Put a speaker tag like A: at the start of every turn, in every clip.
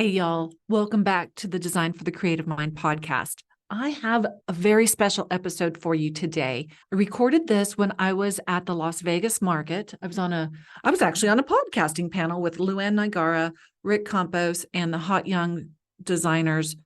A: Hey, y'all. Welcome back to the Design for the Creative Mind podcast. I have a very special episode for you today. I recorded this when I was at the Las Vegas market. I was actually on a podcasting panel with Luann Nigara, Rick Campos, and the Hot Young Designers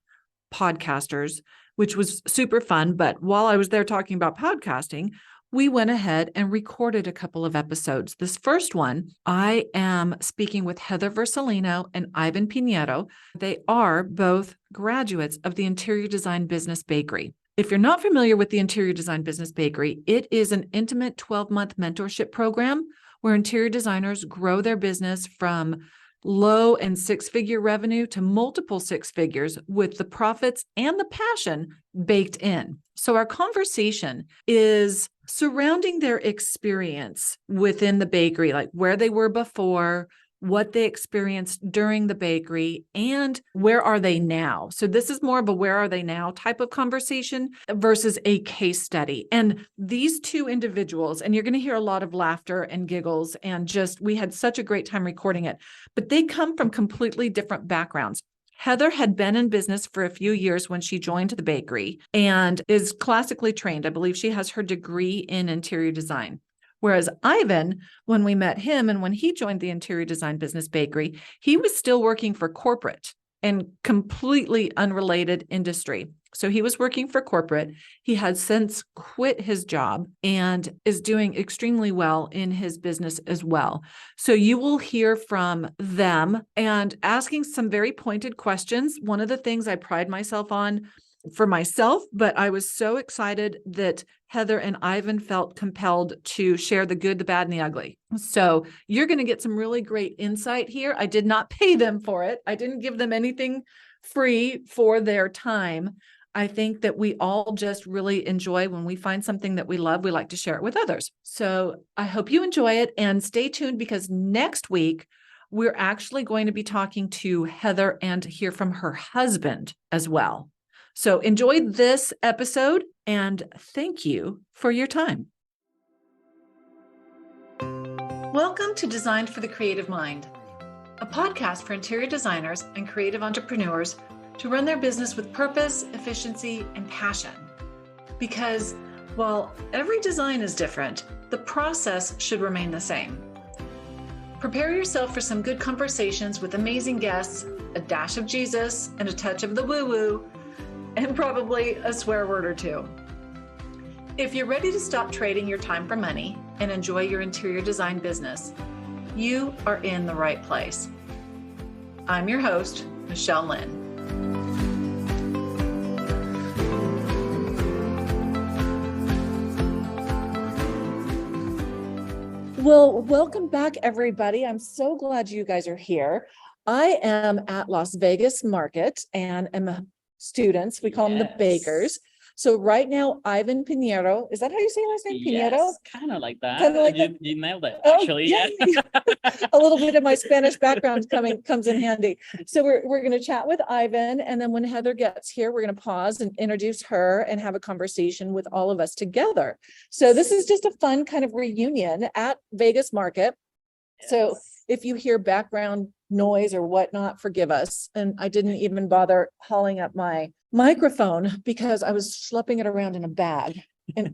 A: podcasters, which was super fun. But while I was there talking about podcasting, we went ahead and recorded a couple of episodes. This first one, I am speaking with Heather Vercellino and Ivan Piniero. They are both graduates of the Interior Design Business Bakery. If you're not familiar with the Interior Design Business Bakery, it is an intimate 12-month mentorship program where interior designers grow their business from low and six-figure revenue to multiple six figures with the profits and the passion baked in. So our conversation is surrounding their experience within the bakery, like where they were before, what they experienced during the bakery, and where are they now? So this is more of a where are they now type of conversation versus a case study. And these two individuals, and you're going to hear a lot of laughter and giggles, and just, we had such a great time recording it, but they come from completely different backgrounds. Heather had been in business for a few years when she joined the bakery and is classically trained. I believe she has her degree in interior design. Whereas Ivan, when we met him and when he joined the Interior Design Business Bakery, he was still working for corporate and completely unrelated industry. So he was working for corporate. He had since quit his job and is doing extremely well in his business as well. So you will hear from them and asking some very pointed questions. One of the things I pride myself on for myself, but I was so excited that Heather and Ivan felt compelled to share the good, the bad, and the ugly. So you're going to get some really great insight here. I did not pay them for it. I didn't give them anything free for their time. I think that we all just really enjoy when we find something that we love, we like to share it with others. So I hope you enjoy it and stay tuned because next week, we're actually going to be talking to Heather and hear from her husband as well. So enjoy this episode and thank you for your time. Welcome to Design for the Creative Mind, a podcast for interior designers and creative entrepreneurs to run their business with purpose, efficiency, and passion. Because while every design is different, the process should remain the same. Prepare yourself for some good conversations with amazing guests, a dash of Jesus, and a touch of the woo-woo, and probably a swear word or two. If you're ready to stop trading your time for money and enjoy your interior design business, you are in the right place. I'm your host, Michelle Lynn. Well, welcome back, everybody. I'm so glad you guys are here. I am at Las Vegas Market and am students. We call them the bakers. So right now, Ivan Piniero, is that how you say last name? Piniero?
B: Yes, kind of like that.
A: Kind of like
B: you nailed it, actually.
A: Yeah. A little bit of my Spanish background comes in handy. So we're going to chat with Ivan. And then when Heather gets here, we're going to pause and introduce her and have a conversation with all of us together. So this is just a fun kind of reunion at Vegas Market. Yes. So if you hear background noise or whatnot, forgive us. And I didn't even bother hauling up my microphone because I was schlepping it around in a bag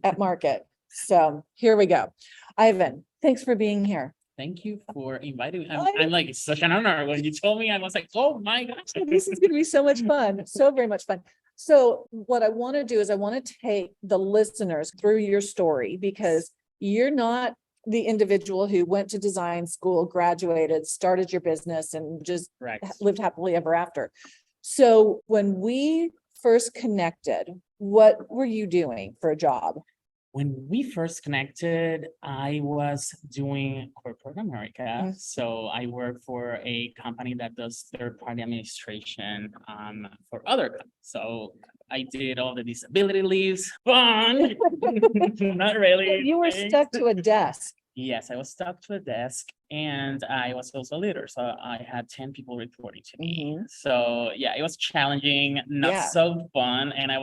A: at market. So here we go. Ivan, thanks for being here.
B: Thank you for inviting me. I'm like, it's such an honor. When you told me, I was like, oh my gosh.
A: This is going to be so much fun. So very much fun. So what I want to do is I want to take the listeners through your story because you're not the individual who went to design school, graduated, started your business, and just lived happily ever after. So when we first connected, what were you doing for a job?
B: When we first connected, I was doing corporate America. Mm-hmm. So I work for a company that does third-party administration for other companies. So I did all the disability leaves. Fun! Not really.
A: You were stuck to a desk.
B: Yes, I was stuck to a desk and I was also a leader. So I had 10 people reporting to me. Mm-hmm. So yeah, it was challenging, not so fun. And I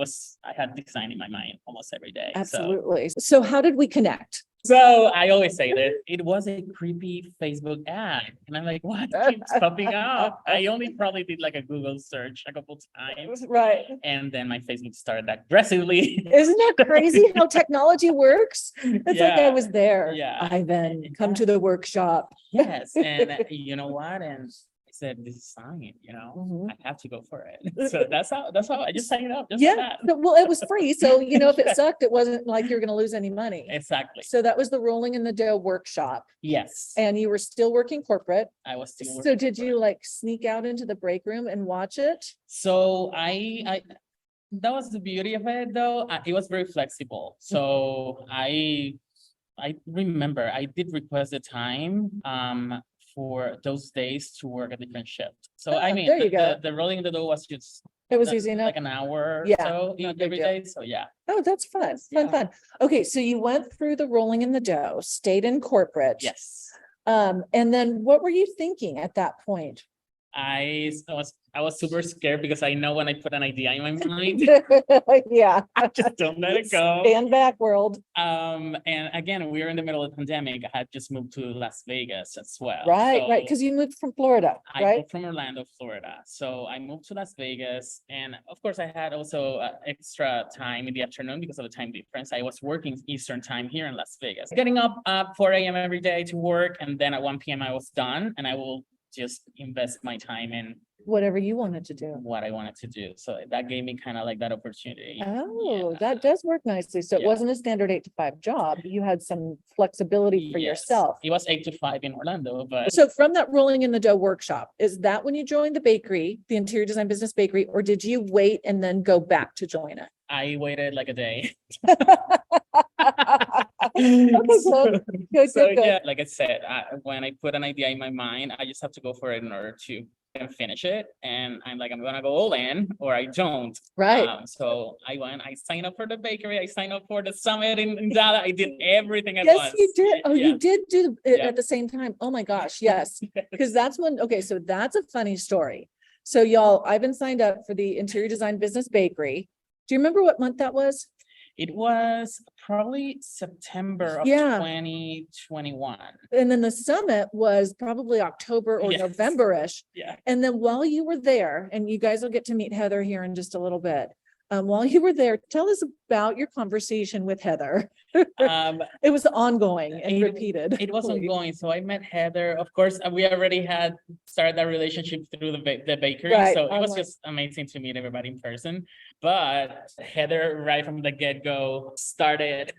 B: had design in my mind almost every day.
A: Absolutely. So how did we connect?
B: So I always say that it was a creepy Facebook ad. And I'm like, what keeps popping up? I only probably did like a Google search a couple times.
C: Right.
B: And then my Facebook started aggressively.
C: Isn't that crazy how technology works? It's like I
B: Yeah,
C: was there.
B: yeah.
C: Ivan, come to the workshop.
B: Yes, and you know what? And I said, this is sign,
C: Mhm.
B: I have to go for it. So that's how I just signed up. Just
C: Yeah,
B: like that.
C: well, it was free. So, if it sucked, it wasn't like you're going to lose any money.
B: Exactly.
C: So that was the rolling in the dough workshop.
B: Yes,
C: And you were still working corporate.
B: I was still
C: So
B: working
C: did
B: for
C: you
B: it.
C: like sneak out into the break room and watch it?
B: So I that was the beauty of it, though. It was very flexible. So I remember I did request the time for those days to work a different shift. So I mean,
C: there you go.
B: the rolling the dough was just
C: It was easy enough.
B: like an hour or
C: Yeah,
B: so
C: not a big
B: every
C: deal.
B: day. So yeah.
C: Oh, that's fun.
B: Yeah.
C: Fun. Okay, so you went through the rolling in the dough, stayed in corporate.
B: Yes.
C: And then what were you thinking at that point?
B: I was super scared because I know when I put an idea in my mind,
C: Yeah.
B: I just don't let it go.
C: Stand back, world.
B: And again, we were in the middle of the pandemic. I had just moved to Las Vegas as well.
C: Right,
B: So
C: because you moved from Florida,
B: I
C: right?
B: moved from Orlando, Florida. So I moved to Las Vegas, and of course, I had also extra time in the afternoon because of the time difference. I was working Eastern time here in Las Vegas, getting up at 4 a.m. every day to work, and then at 1 p.m. I was done, and I will just invest my time in
C: Whatever you wanted to do.
B: what I wanted to do. So that gave me kind of like that opportunity.
C: Oh,
B: Yeah.
C: that does work nicely. So it
B: Yeah.
C: wasn't a standard 8 to 5 job. You had some flexibility for
B: Yes.
C: yourself.
B: It was 8 to 5 in Orlando, but
C: So from that rolling in the dough workshop, is that when you joined the bakery, the interior design business bakery, or did you wait and then go back to join it?
B: I waited like a day.
C: Okay, good,
B: So
C: good.
B: yeah, like I said, when I put an idea in my mind, I just have to go for it in order to finish it. And I'm like, I'm gonna go all in or I don't.
C: Right.
B: So I went, I signed up for the bakery, I signed up for the summit in Dallas. I did everything at
C: Yes,
B: once.
C: you did. Oh,
B: Yeah.
C: you did do it
B: Yeah.
C: at the same time. Oh my gosh, yes. Because that's when, okay, so that's a funny story. So y'all, I've been signed up for the interior design business bakery. Do you remember what month that was?
B: It was probably September of
C: Yeah.
B: 2021.
C: And then the summit was probably October or
B: Yes.
C: November-ish.
B: Yeah.
C: And then while you were there, and you guys will get to meet Heather here in just a little bit. While you were there, tell us about your conversation with Heather. It was ongoing and repeated.
B: It was ongoing. So I met Heather. Of course, we already had started that relationship through the bakery.
C: Right,
B: So it was
C: online.
B: just amazing to meet everybody in person. But Heather, right from the get-go, started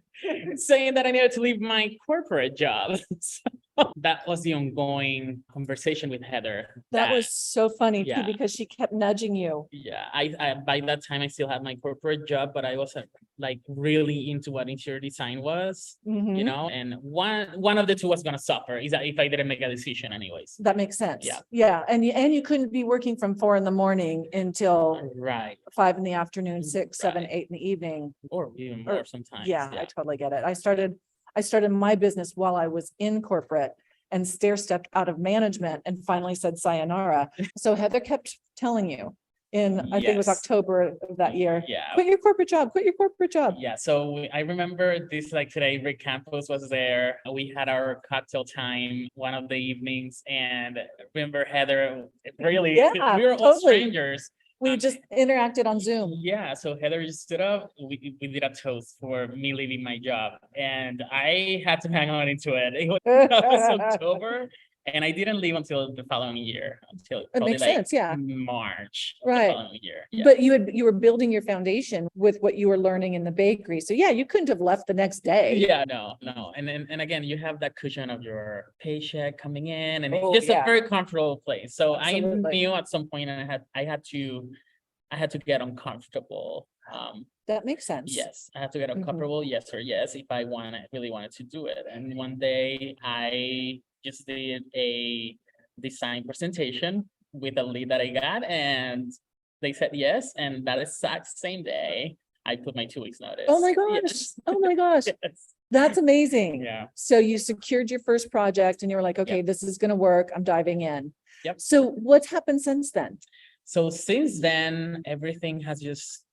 B: saying that I needed to leave my corporate job. So that was the ongoing conversation with Heather.
C: That was so funny too,
B: Yeah.
C: because she kept nudging you.
B: Yeah, I by that time I still had my corporate job, but I wasn't like really into what interior design was,
C: Mhm.
B: and one of the two was gonna suffer is that if I didn't make a decision anyways.
C: That makes sense.
B: Yeah.
C: Yeah, and you couldn't be working from 4 a.m. until
B: Right,
C: 5 p.m, 6, 7,
B: Right.
C: 8 p.m.
B: or even more sometimes.
C: Yeah, I totally get it. I started my business while I was in corporate and stair stepped out of management and finally said sayonara. So Heather kept telling you in, I think it was
B: Yes.
C: October of that year,
B: Yeah.
C: quit your corporate job, quit your corporate job.
B: Yeah, so I remember this like today, Rick Campos was there. We had our cocktail time one of the evenings and remember Heather, really,
C: Yeah,
B: we were all
C: totally.
B: strangers.
C: We just interacted on Zoom.
B: Yeah, so Heather just stood up, we did a toast for me leaving my job and I had to hang on into it. It was, that was October and I didn't leave until the following year, until probably
C: makes
B: like
C: sense, yeah.
B: March. of
C: Right.
B: The following year. Yeah.
C: But you were building your foundation with what you were learning in the bakery. So yeah, you couldn't have left the next day.
B: Yeah, no. And again, you have that cushion of your paycheck coming in and
C: Oh,
B: it's just
C: yeah.
B: a very comfortable place. So
C: Absolutely.
B: I knew at some point and I had to get uncomfortable.
C: That makes sense.
B: Yes, I have to get
C: Mhm.
B: uncomfortable, yes or yes, if I really wanted to do it. And one day I just did a design presentation with a lead that I got and they said yes. And that exact same day, I put my 2 weeks notice.
C: Oh my gosh.
B: Yes.
C: Oh my gosh.
B: Yes.
C: That's amazing.
B: Yeah.
C: So you secured your first project and you were like, okay, this is going to work. I'm diving in.
B: Yep.
C: So what's happened since then?
B: So since then, everything has just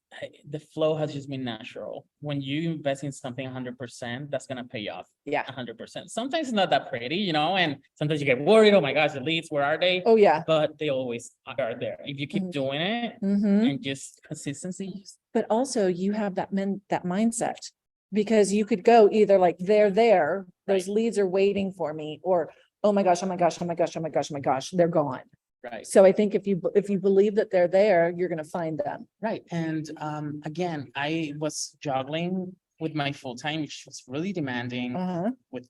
B: the flow has just been natural. When you invest in something 100%, that's gonna pay off
C: Yeah.
B: 100%. Sometimes it's not that pretty, you know, and sometimes you get worried, oh my gosh, the leads, where are they?
C: Oh, yeah.
B: But they always are there. If you keep
C: Mhm.
B: doing it
C: Mm-hmm.
B: and just consistency.
C: But also you have that mindset, because you could go either like they're there, those leads are waiting for me, or oh my gosh, oh my gosh, oh my gosh, oh my gosh, oh my gosh, they're gone.
B: Right.
C: So I think if you believe that they're there, you're gonna find them.
B: Right. And again, I was juggling with my full time, which was really demanding,
C: Uh-huh.
B: with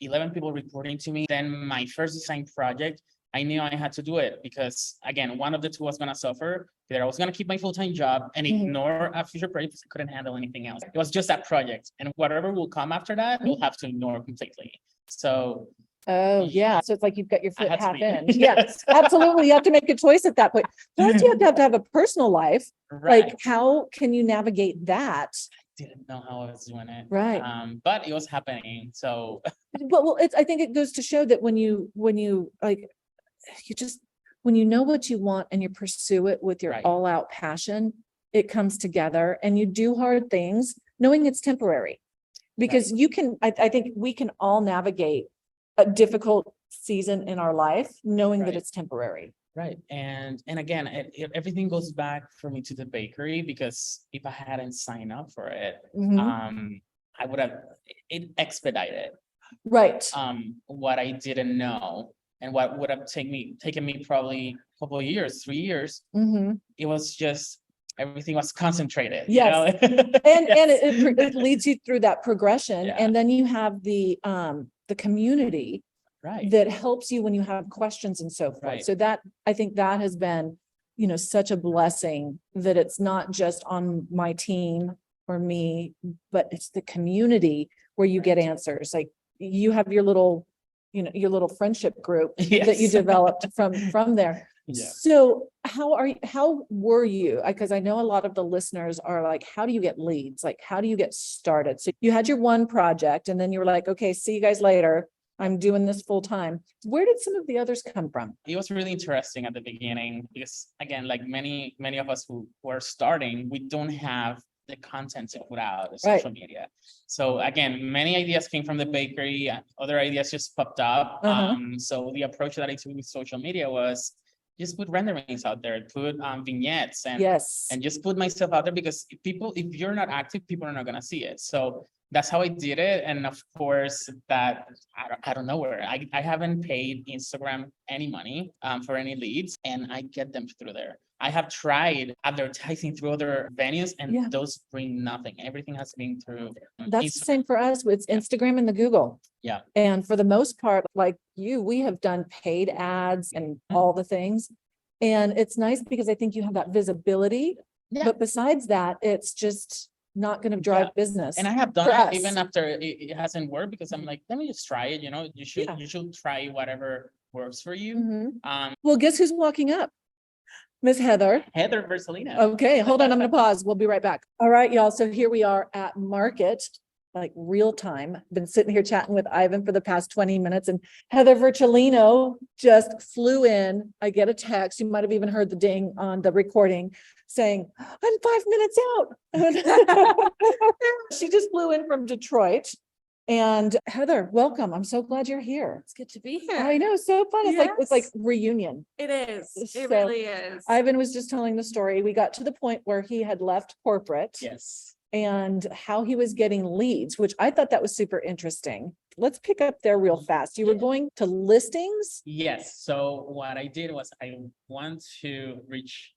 B: 11 people reporting to me. Then my first design project, I knew I had to do it because, again, one of the two was going to suffer. Either I was going to keep my full-time job and
C: Mhm.
B: ignore a future project because I couldn't handle anything else. It was just that project. And whatever will come after that, we'll have to ignore completely. So
C: Oh, yeah. So it's like you've got your
B: I
C: foot
B: had to
C: half
B: be-
C: in. Yes, absolutely. You have to make a choice at that point. Plus, you have to have a personal life.
B: right.
C: Like, how can you navigate that?
B: Didn't know how I was doing it.
C: Right.
B: But it was happening. So
C: Well, I think it goes to show that when you like, when you know what you want and you pursue it with your
B: Right.
C: all out passion, it comes together, and you do hard things knowing it's temporary. Because you can, I think we can all navigate a difficult season in our life, knowing that
B: Right.
C: it's temporary.
B: right. And everything everything goes back for me to the bakery, because if I hadn't signed up for it,
C: Mhm.
B: I would have it expedited
C: Right.
B: what I didn't know, and what would have taken me probably a couple of years, 3 years.
C: Mhm.
B: It was just everything was concentrated.
C: Yes.
B: You know?
C: And
B: Yes.
C: it leads you through that progression.
B: Yeah.
C: And then you have the community
B: right.
C: that helps you when you have questions and so forth.
B: Right.
C: So that, I think that has been, such a blessing, that it's not just on my team or me, but it's the community where you get
B: Right.
C: answers. Like, you have your little, your little friendship group that you
B: Yes.
C: developed from there.
B: Yeah.
C: So how were you? Because I know a lot of the listeners are like, how do you get leads? Like, how do you get started? So you had your one project, and then you were like, okay, see you guys later. I'm doing this full time. Where did some of the others come from?
B: It was really interesting at the beginning because, again, like many of us who are starting, we don't have the content to put out on
C: Right.
B: social media. So again, many ideas came from the bakery, other ideas just popped up.
C: Uh-huh.
B: So the approach that I took with social media was just put renderings out there, put vignettes,
C: Yes.
B: and just put myself out there, because if you're not active, people are not gonna see it. So that's how I did it. And of course, that I don't know where I haven't paid Instagram any money for any leads, and I get them through there. I have tried advertising through other venues, and
C: Yeah.
B: those bring nothing. Everything has been through
C: That's the
B: Instagram.
C: same for us. It's
B: Yeah.
C: Instagram and the Google.
B: Yeah.
C: And for the most part, like you, we have done paid ads and
B: Mhm.
C: all the things. And it's nice because I think you have that visibility.
B: Yeah.
C: But besides that, it's just not going to drive
B: Yeah.
C: business.
B: And I have done
C: for
B: it
C: us.
B: even after it hasn't worked, because I'm like, let me just try it. You
C: Yeah.
B: should try whatever works for you.
C: Mhm. Well, guess who's walking up? Miss Heather.
B: Heather Vercellino.
C: Okay, hold on. I'm going to pause. We'll be right back. All right, y'all. So here we are at market, like real time. Been sitting here chatting with Ivan for the past 20 minutes, and Heather Vercellino just flew in. I get a text. You might have even heard the ding on the recording saying, I'm 5 minutes out. She just flew in from Detroit. And Heather, welcome. I'm so glad you're here.
D: It's good to be here.
C: I know, so fun. It's like
D: Yes.
C: reunion.
D: It is.
C: So,
D: It really is.
C: Ivan was just telling the story. We got to the point where he had left corporate
B: Yes.
C: and how he was getting leads, which I thought that was super interesting. Let's pick up there real fast. You were going to listings?
B: Yes. So what I did was I want to reach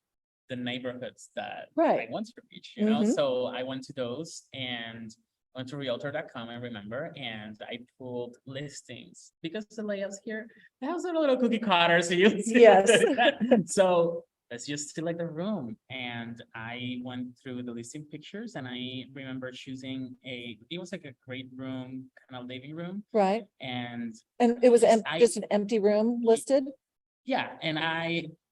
B: the neighborhoods that
C: Right.
B: I want to reach, you know?
C: Mhm.
B: So I went to those and went to realtor.com, I remember, and I pulled listings because the layouts here, the house are a little cookie cutter, so you see.
C: Yes.
B: So let's just select the room. And I went through the listing pictures, and I remember choosing it was like a great room, kind of living room.
C: Right.
B: And
C: And it was
B: Just-
C: just an empty room listed?
B: yeah, and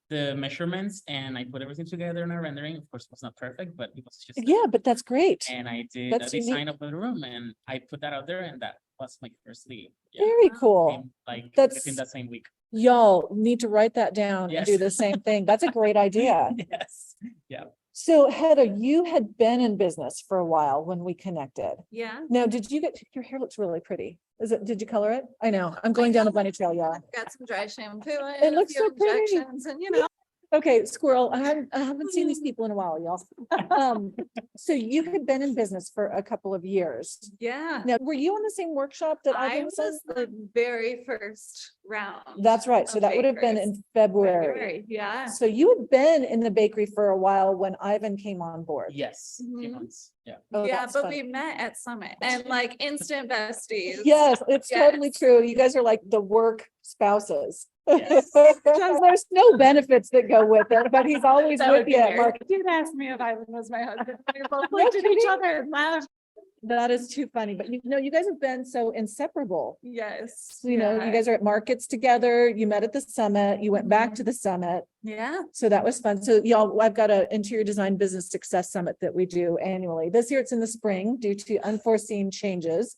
B: the measurements, and I put everything together in a rendering. Of course, it was not perfect, but it was just.
C: Yeah, but that's great.
B: And I did
C: That's
B: a design
C: unique.
B: of the room, and I put that out there, and that was my first lead. Yeah,
C: Very cool.
B: in, like
C: That's-
B: within that same week.
C: Y'all need to write that down and do
B: Yes.
C: the same thing. That's a great idea.
B: Yes, yeah.
C: So Heather, you had been in business for a while when we connected.
D: Yeah.
C: Now, did you get, your hair looks really pretty. Did you color it? I know, I'm going down a bunny trail, y'all.
D: Got some dry shampoo.
C: It
D: and a
C: looks
D: few
C: so pretty.
D: injections And, you know,
C: Okay, squirrel, I haven't seen these people in a while, y'all. So you had been in business for a couple of years.
D: yeah.
C: Now, were you on the same workshop that I
D: I
C: was
D: was
C: on?
D: the very first round.
C: That's right. So
D: of
C: that would have been
D: bakers.
C: in February.
D: February, yeah.
C: So you had been in the bakery for a while when Ivan came on board.
B: Yes, a few
D: Mhm.
B: months, yeah.
C: Oh,
D: Yeah,
C: that's
D: but
C: funny.
D: we met at Summit and like instant besties.
C: Yes, it's totally
D: Yes.
C: true. You guys are like the work spouses.
D: Yes.
C: There's no benefits that go with it, but he's always
D: That
C: with
D: would be
C: you at
D: weird.
C: Mark.
D: Did ask me if Ivan was my husband. We both
C: No
D: looked at each
C: kidding.
D: other and laughed.
C: That is too funny, but you know, you guys have been so inseparable.
D: Yes.
C: You know, you guys are at markets together, you met at the summit, you went back to the summit.
D: Yeah.
C: So that was fun. So y'all, I've got an interior design business success summit that we do annually. This year it's in the spring due to unforeseen changes.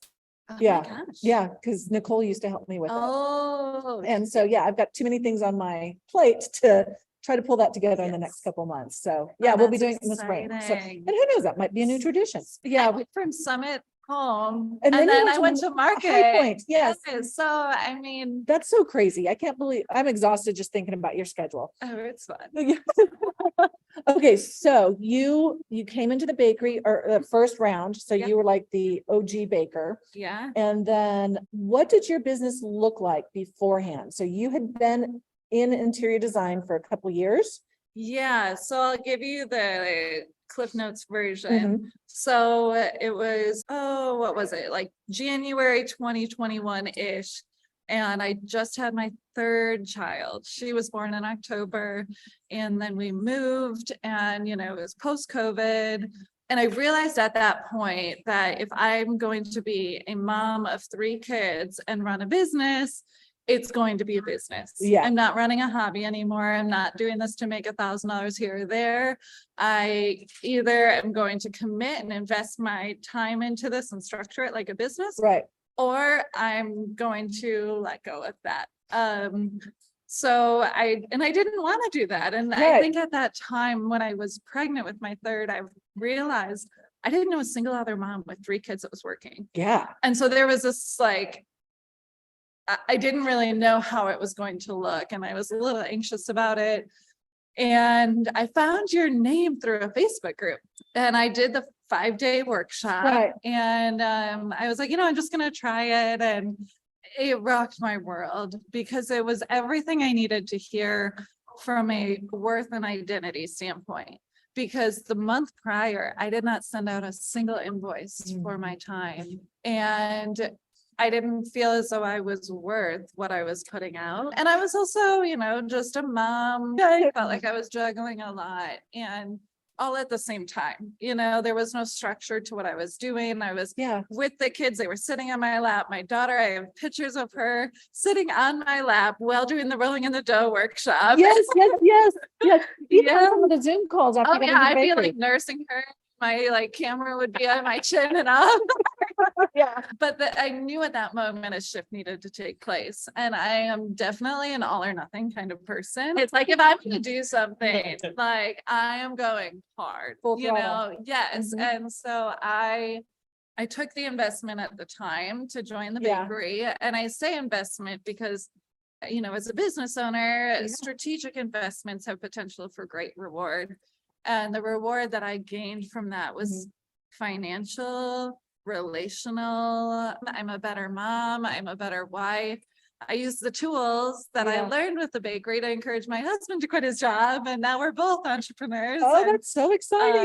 D: Oh my
C: Yeah,
D: gosh.
C: Yeah, because Nicole used to help me with it.
D: Oh.
C: And so, yeah, I've got too many things on my plate to try to pull that together in the next
D: Yes.
C: couple months. So, yeah, we'll be doing it in the spring. So,
D: exciting.
C: and who knows, that might be a new tradition.
D: Yeah, we from Summit home
C: And
D: and
C: then you
D: then
C: went
D: I went
C: to
D: to Market.
C: High Point, yes.
D: So I mean,
C: That's so crazy. I can't believe, I'm exhausted just thinking about your schedule.
D: oh, it's fun.
C: Okay, so you came into the bakery or the first round, so
D: Yep.
C: you were like the OG baker.
D: Yeah.
C: And then what did your business look like beforehand? So you had been in interior design for a couple years.
D: Yeah. So I'll give you the Cliff Notes version.
C: Mhm.
D: So it was, oh, what was it? Like January 2021-ish. And I just had my third child. She was born in October. And then we moved and, you know, it was post-COVID. And I realized at that point that if I'm going to be a mom of 3 kids and run a business, it's going to be a business.
C: Yeah.
D: I'm not running a hobby anymore. I'm not doing this to make $1,000 here or there. I either am going to commit and invest my time into this and structure it like a business,
C: Right.
D: or I'm going to let go of that. So I didn't want to do that. And I
C: Right.
D: think at that time when I was pregnant with my third, I realized I didn't know a single other mom with 3 kids that was working.
C: Yeah.
D: And so there was this like, I didn't really know how it was going to look and I was a little anxious about it. And I found your name through a Facebook group and I did the 5-day workshop.
C: Right.
D: And I was like, you know, I'm just going to try it. And it rocked my world because it was everything I needed to hear from a worth and identity standpoint. Because the month prior, I did not send out a single invoice for my time. And I didn't feel as though I was worth what I was putting out. And I was also, you know, just a mom. I felt like I was juggling a lot and all at the same time. You know, there was no structure to what I was doing. I was
C: Yeah.
D: with the kids. They were sitting on my lap. My daughter, I have pictures of her sitting on my lap while doing the rolling in the dough workshop.
C: Yes, yes. Even on
D: Yeah.
C: some of the Zoom calls after
D: Oh
C: getting
D: yeah,
C: to
D: I'd be
C: bakery.
D: like nursing her. My like camera would be on my chin and up.
C: Yeah.
D: But I knew at that moment a shift needed to take place. And I am definitely an all or nothing kind of person. It's like if I'm going to do something, like I am going hard,
C: Full
D: you
C: throttle.
D: know? Yes.
C: Mhm.
D: And so I took the investment at the time to join the
C: Yeah.
D: bakery. And I say investment because, you know, as a business owner,
C: Yeah.
D: strategic investments have potential for great reward. And the reward that I gained from that was financial, relational. I'm a better mom. I'm a better wife. I use the tools that I
C: Yeah.
D: learned with the bakery to encourage my husband to quit his job. And now we're both entrepreneurs.
C: Oh,
D: and,
C: that's so exciting.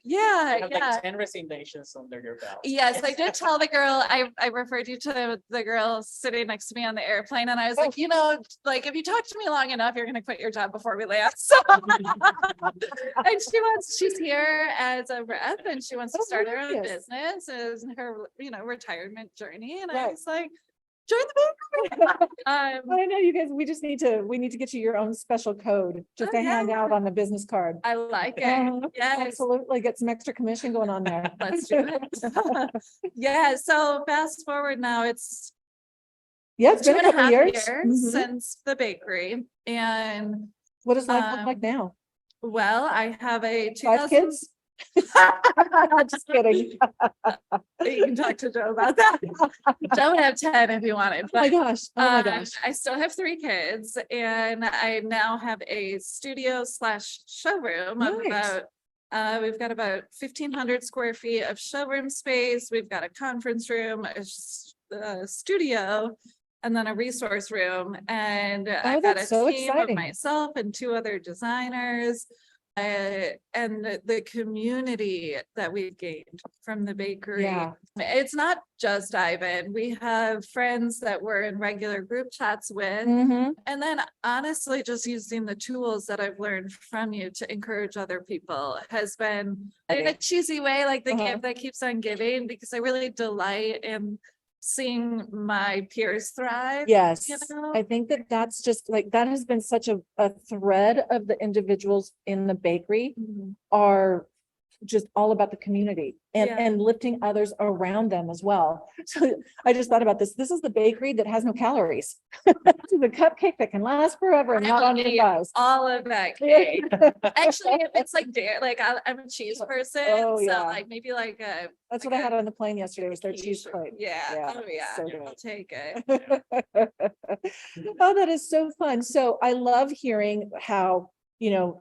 D: yeah,
B: You have
D: yeah.
B: like 10 resignations under your belt.
D: Yes, I did tell the girl, I referred you to the girl sitting next to me on the airplane and I was like, you know, like if you talk to me long enough, you're gonna quit your job before we land. So and she's here as a rep and she wants to
C: Oh,
D: start her own
C: hilarious.
D: business as her, you know, retirement journey. And I
C: Right.
D: was like, join the bakery.
C: I know you guys, we need to get you your own special code just
D: Oh,
C: to hand
D: yeah.
C: out on the business card.
D: I like it.
C: Uh-huh.
D: Yes.
C: Absolutely. Get some extra commission going on there.
D: Let's do it. Yeah, so fast forward now, it's
C: Yeah, it's been a
D: 2.5
C: couple years.
D: years
C: Mhm.
D: since the bakery. And
C: What does life look
D: um,
C: like now?
D: Well, I have a
C: 5
D: 2000.
C: kids? Just kidding.
D: You can talk to Joe about that. Joe would have 10 if you wanted.
C: Oh my
D: But
C: gosh. Oh my gosh.
D: I still have 3 kids, and I now have a studio / showroom of
C: Nice.
D: about, we've got about 1,500 square feet of showroom space. We've got a conference room, a studio, and then a resource room. And I got a
C: that's so
D: team of
C: exciting.
D: myself and 2 other designers. And the community that we've gained from the bakery.
C: Yeah.
D: It's not just Ivan. We have friends that we're in regular group chats with.
C: Mhm.
D: And then honestly, just using the tools that I've learned from you to encourage other people has been in a cheesy way, like the
C: Uh-huh.
D: gift that keeps on giving, because I really delight in seeing my peers thrive.
C: Yes,
D: You know?
C: I think that that's just like, that has been such a thread of the individuals in the bakery
D: Mhm.
C: are just all about the community
D: Yeah.
C: and lifting others around them as well. So I just thought about this. This is the bakery that has no calories. This is a cupcake that can last forever and not on your thighs.
D: All of that cake. Actually, if it's like dairy, like I'm a cheese person,
C: Oh,
D: so
C: yeah.
D: like maybe like a.
C: That's
D: like
C: what I
D: a
C: had on the plane yesterday was their cheese
D: quiche.
C: plate.
D: Yeah,
C: Yeah,
D: oh yeah,
C: so good.
D: I'll take it.
C: Oh, that is so fun. So I love hearing how,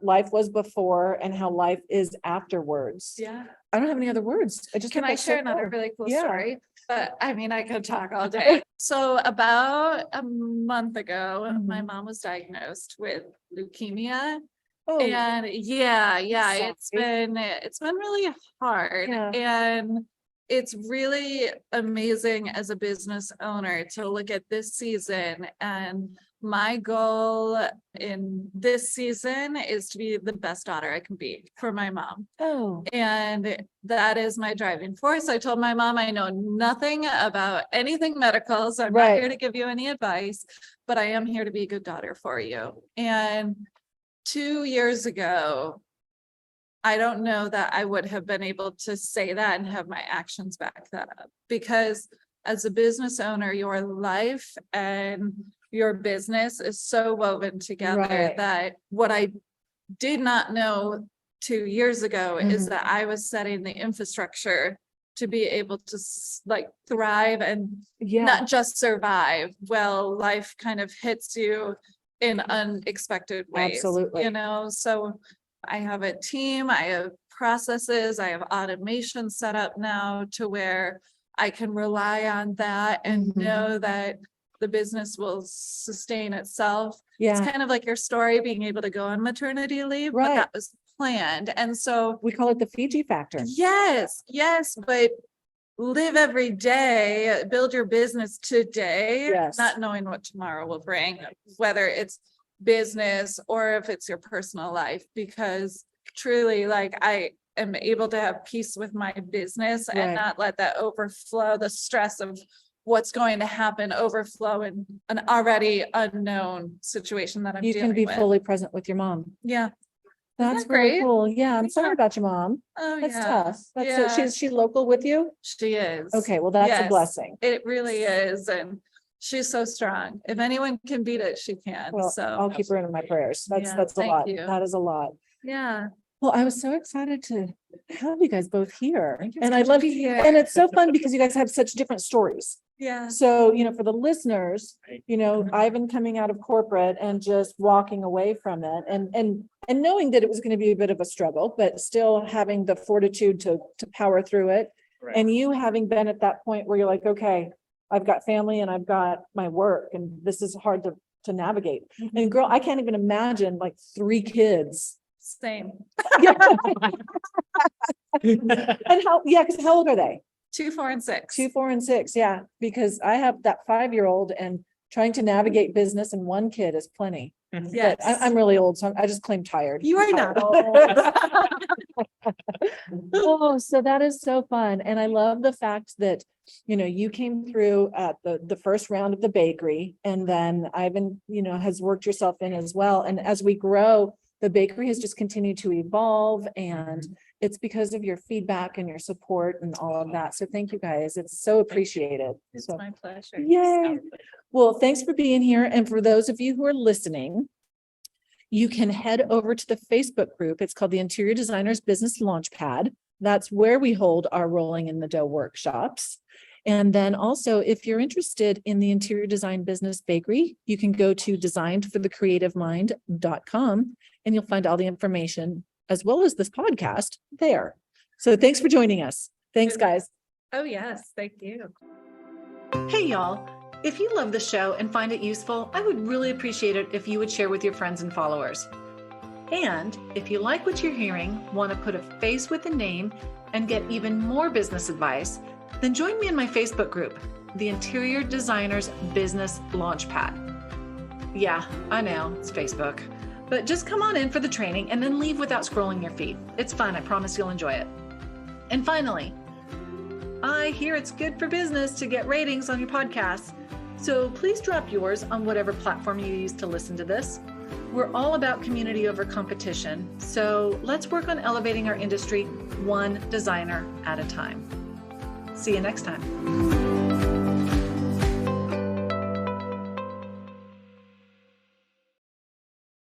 C: life was before and how life is afterwards.
D: Yeah.
C: I don't have any other words. I just
D: Can
C: think
D: I
C: that's so
D: share another
C: cool.
D: really cool
C: Yeah.
D: story? But I mean, I could talk all day. So about a month ago, my
C: Mhm.
D: mom was diagnosed with leukemia.
C: Oh,
D: And yeah, it's
C: sorry.
D: been really hard.
C: Yeah.
D: And it's really amazing as a business owner to look at this season. And my goal in this season is to be the best daughter I can be for my mom.
C: oh,
D: And that is my driving force. I told my mom I know nothing about anything medical, so I'm not
C: Right.
D: here to give you any advice, but I am here to be a good daughter for you. And 2 years ago, I don't know that I would have been able to say that and have my actions back that up. Because as a business owner, your life and your business is so woven together
C: Right.
D: that what I did not know 2 years ago is
C: Mhm.
D: that I was setting the infrastructure to be able to like thrive and
C: yeah,
D: not just survive. Well, life kind of hits you in unexpected ways.
C: Absolutely.
D: So I have a team, I have processes, I have automation set up now to where I can rely on that and
C: Mhm.
D: know that the business will sustain itself. It's
C: yeah.
D: kind of like your story, being able to go on maternity leave, but
C: Right.
D: that was planned. And so,
C: We call it the Fiji factor.
D: yes, but live every day, build your business today,
C: Yes.
D: not knowing what tomorrow will bring, whether it's business or if it's your personal life, because truly, like, I am able to have peace with my business
C: Right.
D: and not let that overflow, the stress of what's going to happen, overflow in an already unknown situation that I'm
C: You
D: dealing
C: can be
D: with.
C: fully present with your mom.
D: Yeah.
C: That's
D: that
C: really
D: great?
C: cool. Yeah, I'm sorry
D: Yeah.
C: about your mom.
D: Oh,
C: That's
D: yeah.
C: tough. That's so,
D: Yeah.
C: is she local with you?
D: She is.
C: Okay, well, that's a
D: Yes,
C: blessing.
D: It really is. And she's so strong. If anyone can beat it, she can.
C: Well,
D: So,
C: I'll keep her in my prayers.
D: Yeah,
C: That's a
D: thank
C: lot.
D: you.
C: That is a lot.
D: yeah.
C: Well, I was so excited to have you guys both here.
D: It's
C: And I
D: good to
C: love,
D: be here.
C: and it's so fun because you guys have such different stories.
D: Yeah.
C: So, for the listeners, Ivan coming out of corporate and just walking away from it and knowing that it was going to be a bit of a struggle, but still having the fortitude to power through it.
B: Right.
C: And you having been at that point where you're like, okay, I've got family and I've got my work and this is hard to navigate. And girl, I can't even imagine like 3 kids.
D: Same.
C: And because how old are they?
D: 2, 4, and 6.
C: 2, 4, and 6. Yeah, because I have that 5-year-old and trying to navigate business and 1 kid is plenty.
D: Yes.
C: But I'm really old, so I just claim tired.
D: You are
C: I'm
D: not
C: tired. Oh, so that is so fun. And I love the fact that, you came through at the first round of the bakery and then Ivan, has worked yourself in as well. And as we grow, the bakery has just continued to evolve and it's because of your feedback and your support and all of that. So thank you guys. It's so appreciated.
D: It's
C: So,
D: my pleasure.
C: yay. Well, thanks for being here. And for those of you who are listening, you can head over to the Facebook group. It's called the Interior Designers Business Launchpad. That's where we hold our Rolling in the Dough workshops. And then also, if you're interested in the interior design business bakery, you can go to designedforthecreativemind.com and you'll find all the information as well as this podcast there. So thanks for joining us. Thanks, guys.
D: Oh, yes, thank you.
A: Hey, y'all. If you love the show and find it useful, I would really appreciate it if you would share with your friends and followers. And if you like what you're hearing, want to put a face with a name, and get even more business advice, then join me in my Facebook group, the Interior Designers Business Launchpad. Yeah, I know, it's Facebook. But just come on in for the training and then leave without scrolling your feed. It's fun, I promise you'll enjoy it. And finally, I hear it's good for business to get ratings on your podcasts. So please drop yours on whatever platform you use to listen to this. We're all about community over competition. So let's work on elevating our industry one designer at a time. See you next time.